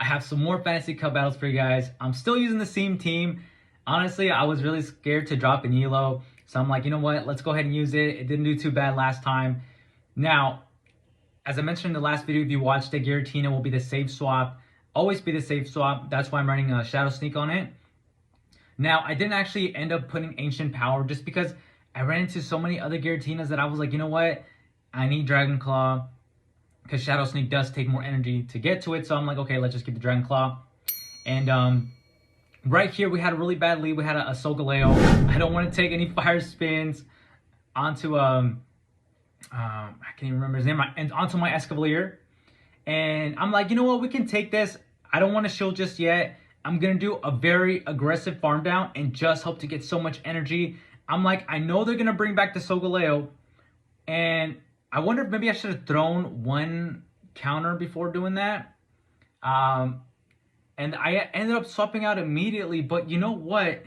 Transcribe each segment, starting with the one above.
have some more Fantasy Cup battles for you guys. I'm still using the same team. Honestly, I was really scared to drop an ELO. So I'm like, you know what? Let's go ahead and use it. It didn't do too bad last time. Now, as I mentioned in the last video, if you watched it, Giratina will be the safe swap. Always be the safe swap. That's why I'm running a Shadow Sneak on it. Now, I didn't actually end up putting Ancient Power just because I ran into so many other Giratinas that I was like, you know what? I need Dragon Claw because Shadow Sneak does take more energy to get to it. So I'm like, okay, let's just keep the Dragon Claw. And right here, we had a really bad lead. We had a Solgaleo. I don't want to take any fire spins onto I can't even remember his name, and onto my Escavalier. And I'm like, you know what? We can take this. I don't want to shield just yet. I'm going to do a very aggressive farm down and just hope to get so much energy. I'm like, I know they're going to bring back the Solgaleo. And I wonder if maybe I should have thrown one counter before doing that. And I ended up swapping out immediately. But you know what?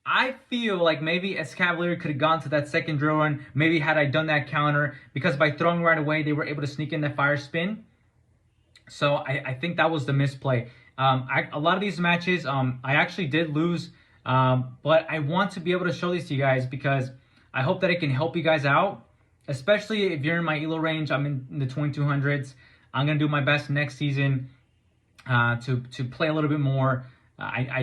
I feel like maybe Escavalier could have gone to that second drill run. Maybe had I done that counter. Because by throwing right away, they were able to sneak in that fire spin. So I think that was the misplay. A lot of these matches, I actually did lose. But I want to be able to show these to you guys because I hope that it can help you guys out. Especially if you're in my ELO range. I'm in the 2200s. I'm going to do my best next season to play a little bit more. I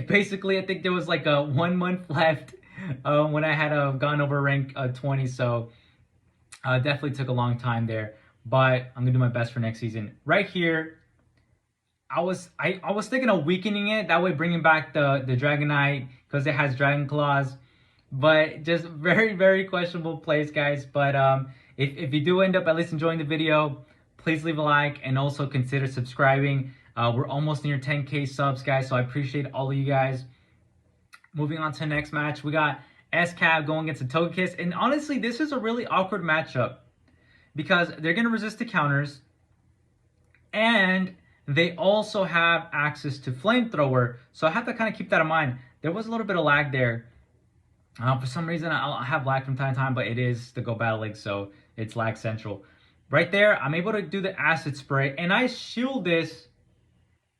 basically, I think there was like a 1 month left when I had gone over rank 20. So definitely took a long time there. But I'm gonna do my best for next season. Right here, I was thinking of weakening it. That way, bringing back the Dragonite because it has Dragon Claws. But just very, very questionable plays, guys. But if you do end up at least enjoying the video, please leave a like and also consider subscribing. We're almost near 10K subs, guys. So I appreciate all of you guys. Moving on to the next match, we got SCAB going against the Togekiss. And honestly, this is a really awkward matchup. Because they're going to resist the counters. And they also have access to Flamethrower. So I have to kind of keep that in mind. There was a little bit of lag there. For some reason, I have lag from time to time. But it is the Go Battle League. So it's lag central. Right there, I'm able to do the Acid Spray. And I shield this.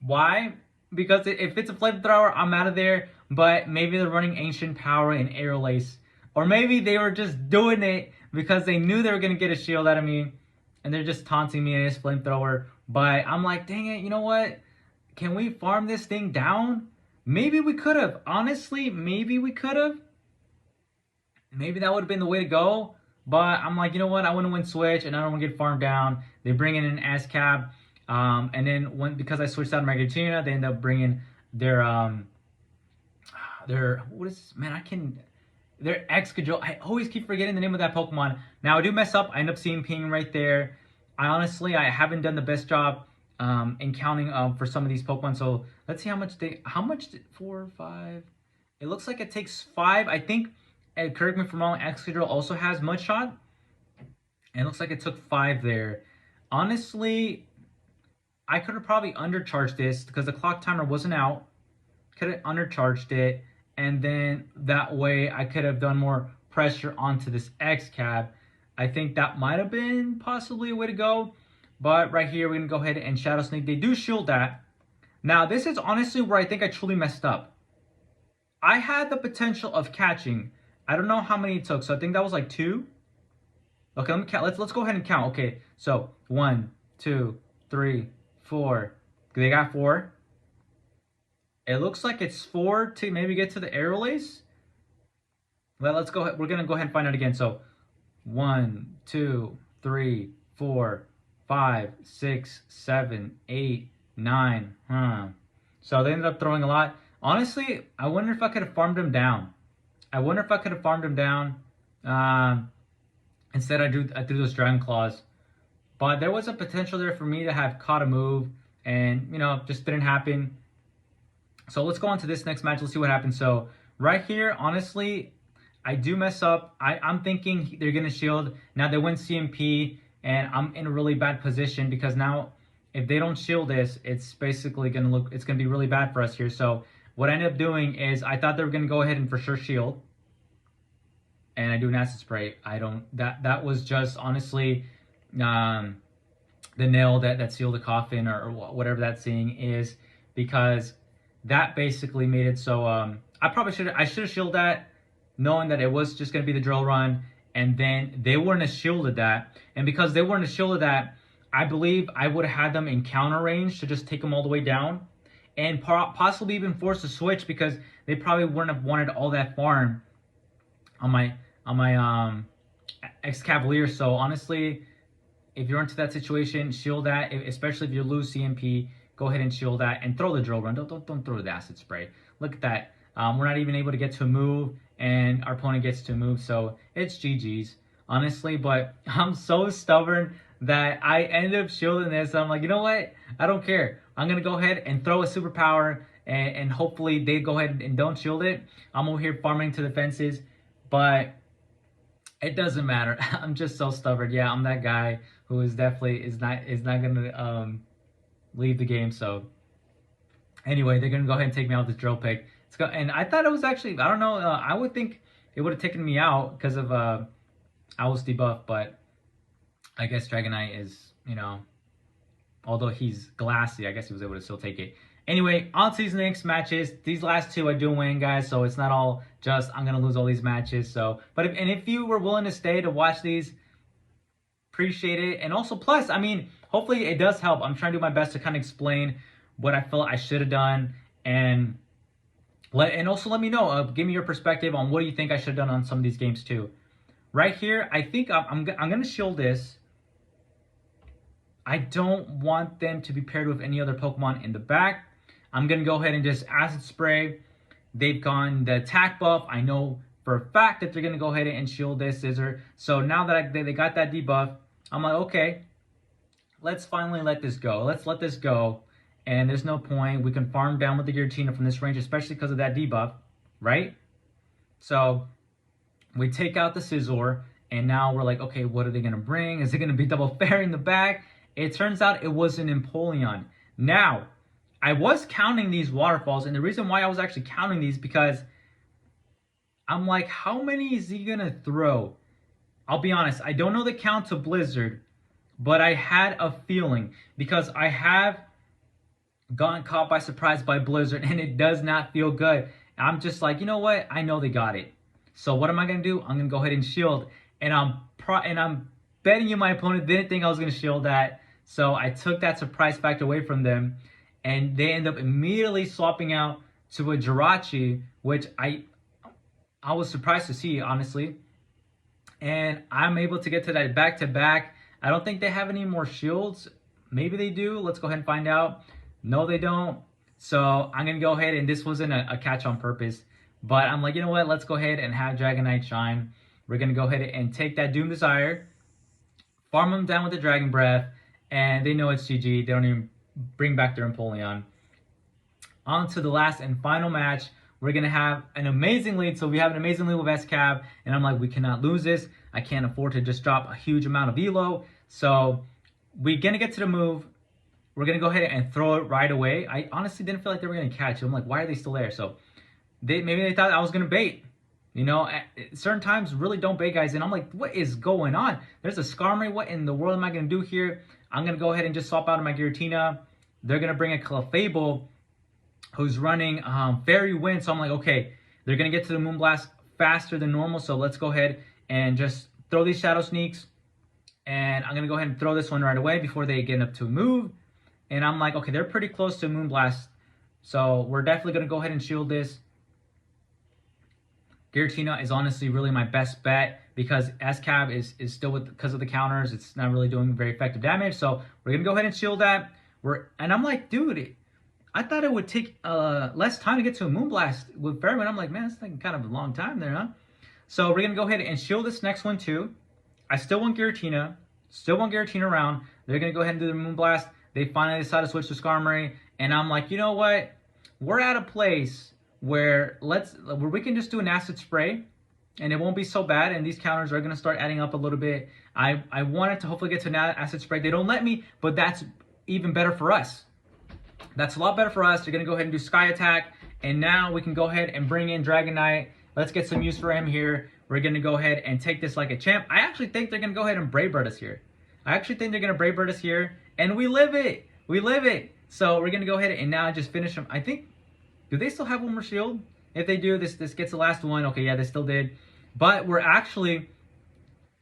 Why? Because if it's a Flamethrower, I'm out of there. But maybe they're running Ancient Power and Aerial Ace. Or maybe they were just doing it because they knew they were going to get a shield out of me. And they're just taunting me in his Flamethrower. But I'm like, dang it, you know what? Can we farm this thing down? Maybe we could have. Honestly, maybe we could have. Maybe that would have been the way to go. But I'm like, you know what? I want to win Switch and I don't want to get farmed down. They bring in an SCAB. And then because I switched out of Giratina, they end up bringing their what is, man, their Excadrill. I always keep forgetting the name of that Pokemon. Now, I do mess up. I end up seeing ping right there. I haven't done the best job in counting for some of these Pokemon. So let's see how much 4, 5. It looks like it takes 5. I think, correct me if I'm wrong, Excadrill also has Mudshot. And it looks like it took 5 there. Honestly, I could have probably undercharged this because the clock timer wasn't out. Could have undercharged it. And then that way I could have done more pressure onto this X-Cab. I think that might have been possibly a way to go. But right here, we're going to go ahead and Shadow Sneak. They do shield that. Now, this is honestly where I think I truly messed up. I had the potential of catching. I don't know how many it took. So I think that was like 2. Okay, let me count. Let's go ahead and count. Okay, so 1, 2, 3, 4. They got 4. It looks like it's 4 to maybe get to the Aerial Ace. Well, let's go ahead. We're going to go ahead and find out again. So 1, 2, 3, 4, 5, 6, 7, 8, 9. So they ended up throwing a lot. Honestly, I wonder if I could have farmed him down. Instead, I threw those Dragon Claws. But there was a potential there for me to have caught a move. And, just didn't happen. So let's go on to this next match. Let's see what happens. So right here, honestly, I do mess up. I'm thinking they're going to shield. Now they win CMP, and I'm in a really bad position because now if they don't shield this, it's basically going to be really bad for us here. So what I ended up doing is I thought they were going to go ahead and for sure shield. And I do an Acid Spray. That was just honestly the nail that sealed the coffin, or whatever that saying is, because that basically made it so I should have shielded that, knowing that it was just gonna be the drill run, and then they wouldn't have shielded that, and because they wouldn't have shielded that, I believe I would have had them in counter range to just take them all the way down, and possibly even force a switch, because they probably wouldn't have wanted all that farm on my ex-Cavalier. So honestly, if you're into that situation, shield that. Especially if you lose CMP, go ahead and shield that and throw the drill run. Don't throw the acid spray. Look at that. We're not even able to get to a move, and our opponent gets to a move. So it's GG's, honestly. But I'm so stubborn that I end up shielding this. I'm like, you know what? I don't care. I'm gonna go ahead and throw a superpower, and hopefully they go ahead and don't shield it. I'm over here farming to the fences, but it doesn't matter. I'm just so stubborn. Yeah, I'm that guy who is definitely is not gonna leave the game. So anyway, they're gonna go ahead and take me out with this drill pick. And I thought it was actually, I don't know. I would think it would have taken me out because of Owl's debuff, but I guess Dragonite is, although he's glassy, I guess he was able to still take it. Anyway, on to these next matches. These last two I do win, guys, so it's not all just I'm gonna lose all these matches. So, but if you were willing to stay to watch these, appreciate it. And also, plus, I mean, hopefully it does help. I'm trying to do my best to kind of explain what I felt I should have done, and also let me know. Give me your perspective on what do you think I should have done on some of these games too. Right here, I think I'm gonna shield this. I don't want them to be paired with any other Pokemon in the back. I'm going to go ahead and just Acid Spray. They've gone the attack buff. I know for a fact that they're going to go ahead and shield this Scissor. So now that they got that debuff, I'm like, okay, let's finally let this go. Let's let this go. And there's no point. We can farm down with the Giratina from this range, especially because of that debuff, right? So we take out the Scizor, and now we're like, okay, what are they going to bring? Is it going to be Double Fairy in the back? It turns out it was an Empoleon. Now, I was counting these waterfalls, and the reason why I was actually counting these, because I'm like, how many is he going to throw? I'll be honest, I don't know the count to Blizzard, but I had a feeling, because I have gotten caught by surprise by Blizzard, and it does not feel good. I'm just like, you know what? I know they got it. So what am I going to do? I'm going to go ahead and shield, and I'm betting you my opponent didn't think I was going to shield that. So I took that surprise factor away from them, and they end up immediately swapping out to a Jirachi, which I was surprised to see, honestly. And I'm able to get to that back-to-back. I don't think they have any more shields. Maybe they do. Let's go ahead and find out. No, they don't. So I'm going to go ahead, and this wasn't a catch on purpose. But I'm like, you know what? Let's go ahead and have Dragonite shine. We're going to go ahead and take that Doom Desire, farm them down with the Dragon Breath, and they know it's GG. They don't even bring back their Empoleon. On to the last and final match. We're going to have an amazing lead. So we have an amazing lead with SCAV, and I'm like, we cannot lose this. I can't afford to just drop a huge amount of ELO. So we're going to get to the move. We're going to go ahead and throw it right away. I honestly didn't feel like they were going to catch it. I'm like, why are they still there? So maybe they thought I was going to bait. At certain times, really don't bait, guys. And I'm like, what is going on? There's a Skarmory. What in the world am I going to do here? I'm going to go ahead and just swap out of my Giratina. They're going to bring a Clefable who's running Fairy Wind. So I'm like, okay, they're going to get to the Moonblast faster than normal. So let's go ahead and just throw these Shadow Sneaks. And I'm going to go ahead and throw this one right away before they get up to a move. And I'm like, okay, they're pretty close to Moonblast. So we're definitely going to go ahead and shield this. Giratina is honestly really my best bet, because SCAV is still because of the counters. It's not really doing very effective damage. So we're going to go ahead and shield that. And I'm like, dude, I thought it would take less time to get to a Moonblast with Fairy Wind. I'm like, man, it's like kind of a long time there, huh? So we're going to go ahead and shield this next one too. I still want Giratina. Still want Giratina around. They're going to go ahead and do the Moonblast. They finally decide to switch to Skarmory. And I'm like, you know what? We're at a place where we can just do an Acid Spray, and it won't be so bad, and these counters are going to start adding up a little bit. I wanted to hopefully get to an Acid Spray. They don't let me, but that's even better for us. That's a lot better for us. They're going to go ahead and do Sky Attack, and now we can go ahead and bring in Dragonite. Let's get some use for him here. We're going to go ahead and take this like a champ. I actually think they're going to go ahead and Brave Bird us here. I actually think they're going to Brave Bird us here, and we live it. We live it. So we're gonna go ahead and now just finish them. I think, do they still have one more shield? If they do, this gets the last one. Okay, yeah, they still did. But we're actually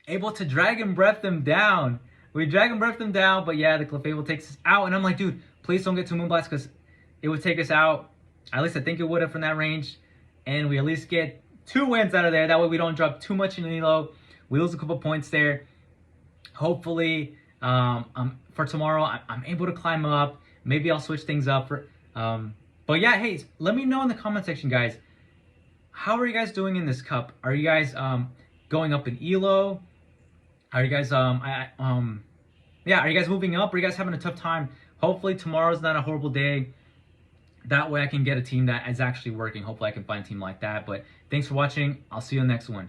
able to Dragon Breath them down. We Dragon Breath them down, but yeah, the Clefable takes us out. And I'm like, dude, please don't get 2 Moonblasts because it would take us out. At least I think it would have from that range. And we at least get 2 wins out of there. That way we don't drop too much in ELO. We lose a couple points there. Hopefully, for tomorrow, I'm able to climb up. Maybe I'll switch things up. But yeah, hey, let me know in the comment section, guys. How are you guys doing in this cup? Are you guys going up in ELO? Are you guys yeah, are you guys moving up? Are you guys having a tough time? Hopefully tomorrow's not a horrible day. That way I can get a team that is actually working. Hopefully I can find a team like that. But thanks for watching. I'll see you in the next one.